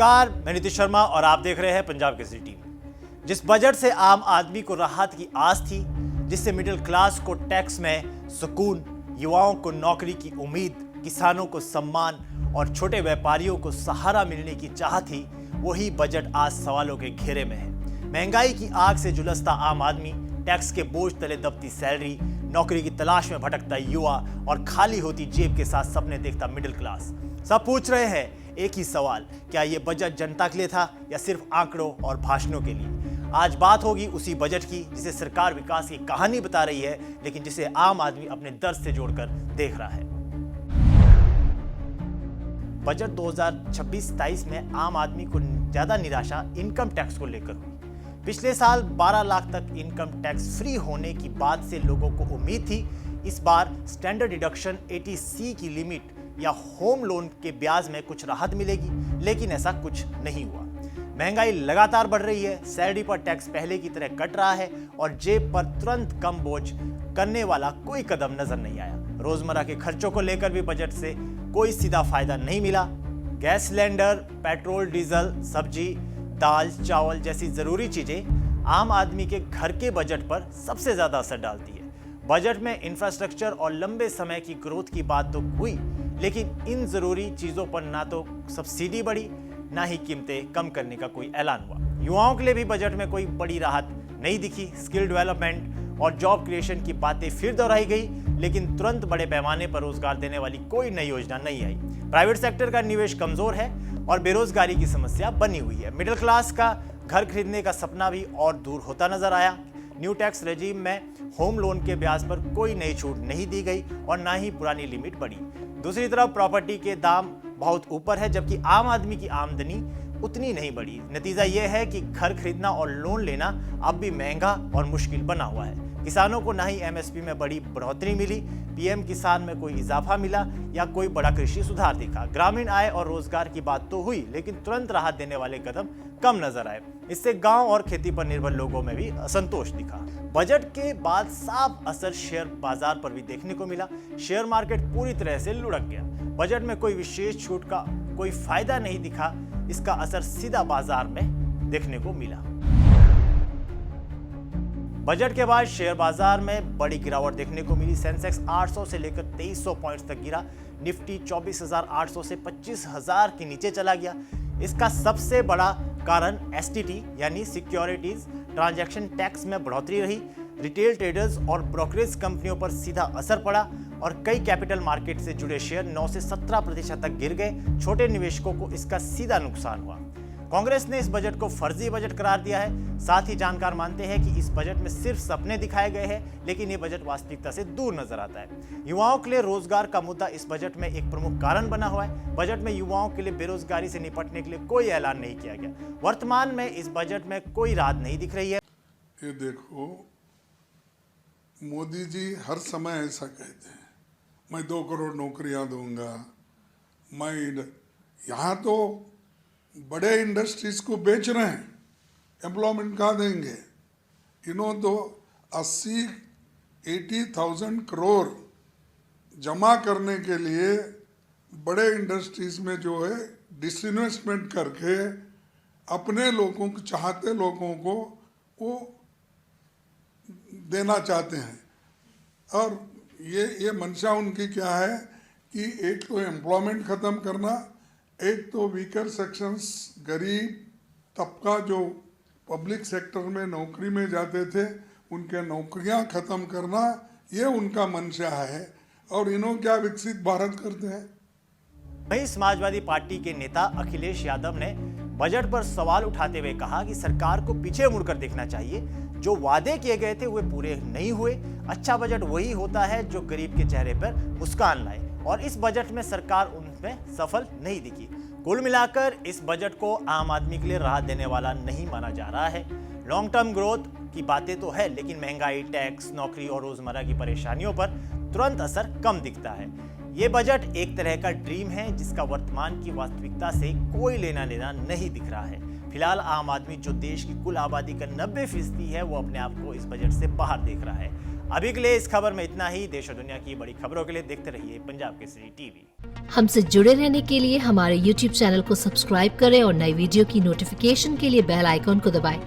नमस्कार, मैं नीतीश शर्मा और आप देख रहे हैं पंजाब केसरी टीवी। जिस बजट से आम आदमी को राहत की आस थी, जिससे मिडिल क्लास को टैक्स में सुकून, युवाओं को नौकरी की उम्मीद, किसानों को सम्मान और छोटे व्यापारियों को सहारा मिलने की चाह थी, वही बजट आज सवालों के घेरे में है। महंगाई की आग से झुलसता आम आदमी, टैक्स के बोझ तले दबती सैलरी, नौकरी की तलाश में भटकता युवा और खाली होती जेब के साथ सपने देखता मिडिल क्लास, सब पूछ रहे हैं एक ही सवाल, क्या ये बजट जनता के लिए था या सिर्फ आंकड़ों और भाषणों के लिए। आज बात होगी उसी बजट की जिसे सरकार विकास की कहानी बता रही है, लेकिन जिसे आम आदमी अपने दर्द से जोड़कर देख रहा है। बजट 2026-27 में आम आदमी को ज्यादा निराशा इनकम टैक्स को लेकर हुई। पिछले साल 12 लाख तक इनकम टैक्स फ्री होने की बात से लोगों को उम्मीद थी इस बार स्टैंडर्ड डिडक्शन 80C की लिमिट या होम लोन के ब्याज में कुछ राहत मिलेगी, लेकिन ऐसा कुछ नहीं हुआ। महंगाई लगातार बढ़ रही है, सैलरी पर टैक्स पहले की तरह कट रहा है और जेब पर तुरंत कम बोझ करने वाला कोई कदम नजर नहीं आया। रोजमर्रा के खर्चों को लेकर भी बजट से कोई सीधा फायदा नहीं मिला। गैस सिलेंडर, पेट्रोल, डीजल, सब्जी, दाल, चावल जैसी जरूरी चीजें आम आदमी के घर के बजट पर सबसे ज्यादा असर डालती है। बजट में इंफ्रास्ट्रक्चर और लंबे समय की ग्रोथ की बात तो हुई, लेकिन इन जरूरी चीजों पर ना तो सब्सिडी बढ़ी, ना ही कीमतें कम करने का कोई ऐलान हुआ। युवाओं के लिए भी बजट में कोई बड़ी राहत नहीं दिखी। स्किल डेवलपमेंट और जॉब क्रिएशन की बातें फिर दोहराई गई, लेकिन तुरंत बड़े पैमाने पर रोजगार देने वाली कोई नई योजना नहीं आई। प्राइवेट सेक्टर का निवेश कमजोर है और बेरोजगारी की समस्या बनी हुई है। मिडिल क्लास का घर खरीदने का सपना भी और दूर होता नजर आया। न्यू टैक्स रेजिम में होम लोन के ब्याज पर कोई नई छूट नहीं दी गई और ना ही पुरानी लिमिट बढ़ी। दूसरी तरफ प्रॉपर्टी के दाम बहुत ऊपर है, जबकि आम आदमी की आमदनी उतनी नहीं बढ़ी। नतीजा यह है कि घर खरीदना और लोन लेना अब भी महंगा और मुश्किल बना हुआ है। किसानों को ना ही MSP में बड़ी बढ़ोतरी मिली, PM किसान में कोई इजाफा मिला या कोई बड़ा कृषि सुधार दिखा। ग्रामीण आय और रोजगार की बात तो हुई, लेकिन तुरंत राहत देने वाले कदम कम नजर आए। इससे गांव और खेती पर निर्भर लोगों में भी असंतोष दिखा। बजट के बाद साफ असर शेयर बाजार पर भी देखने को मिला। शेयर मार्केट पूरी तरह से लुढ़क गया। बजट में कोई विशेष छूट का कोई फायदा नहीं दिखा, इसका असर सीधा बाजार में देखने को मिला। बजट के बाद शेयर बाजार में बड़ी गिरावट देखने को मिली। सेंसेक्स 800 से लेकर 2300 पॉइंट्स तक गिरा। निफ्टी 24,800 से 25,000 के नीचे चला गया। इसका सबसे बड़ा कारण STT यानी सिक्योरिटीज ट्रांजैक्शन टैक्स में बढ़ोतरी रही। रिटेल ट्रेडर्स और ब्रोकरेज कंपनियों पर सीधा असर पड़ा और कई कैपिटल मार्केट से जुड़े शेयर 9 से 17% तक गिर गए। छोटे निवेशकों को इसका सीधा नुकसान हुआ। कांग्रेस ने इस बजट को फर्जी बजट करार दिया है। साथ ही जानकार मानते हैं कि इस बजट में सिर्फ सपने दिखाए गए हैं, लेकिन ये बजट वास्तविकता से दूर नजर आता है। युवाओं के लिए रोजगार का मुद्दा इस बजट में एक प्रमुख कारण बना हुआ है। बजट में युवाओं के लिए बेरोजगारी से निपटने के लिए कोई ऐलान नहीं किया गया। वर्तमान में इस बजट में कोई राहत नहीं दिख रही है। ये देखो, मोदी जी हर समय ऐसा कहते हैं, मैं 2 करोड़ नौकरियां दूंगा। मैं यहाँ तो बड़े इंडस्ट्रीज को बेच रहे हैं, एम्प्लॉयमेंट कहाँ देंगे? इन्होंने तो 80,000 करोड़ जमा करने के लिए बड़े इंडस्ट्रीज में जो है डिसइन्वेस्टमेंट करके अपने लोगों को, चाहते लोगों को वो देना चाहते हैं। और ये मंशा उनकी क्या है कि एक तो एम्प्लॉयमेंट ख़त्म करना, एक तो वीकर सेक्शंस, गरीब तबका जो पब्लिक सेक्टर में नौकरी में जाते थे, उनके नौकरियां ख़त्म करना, ये उनका मंशा है। और इन्हों क्या विकसित भारत करते हैं। वहीं समाजवादी पार्टी के नेता अखिलेश यादव ने बजट पर सवाल उठाते हुए कहा कि सरकार को पीछे मुड़कर देखना चाहिए। जो वादे किए गए थे वे पूरे नहीं हुए। अच्छा बजट वही होता है जो गरीब के चेहरे पर मुस्कान लाए, और इस बजट में सरकार उनमें सफल नहीं दिखी। कुल मिलाकर इस बजट को आम आदमी के लिए राहत देने वाला नहीं माना जा रहा है। लॉन्ग टर्म ग्रोथ की बातें तो है, लेकिन महंगाई, टैक्स, नौकरी और रोजमर्रा की परेशानियों पर तुरंत असर कम दिखता है। ये बजट एक तरह का ड्रीम है जिसका वर्तमान की वास्तविकता से कोई लेना देना नहीं दिख रहा है। फिलहाल आम आदमी, जो देश की कुल आबादी का 90% है, वो अपने आप को इस बजट से बाहर देख रहा है। अभी के लिए इस खबर में इतना ही। देश और दुनिया की बड़ी खबरों के लिए देखते रहिए पंजाब केसरी टीवी। हमसे जुड़े रहने के लिए हमारे YouTube चैनल को सब्सक्राइब करें और नई वीडियो की नोटिफिकेशन के लिए बेल आइकॉन को दबाएं।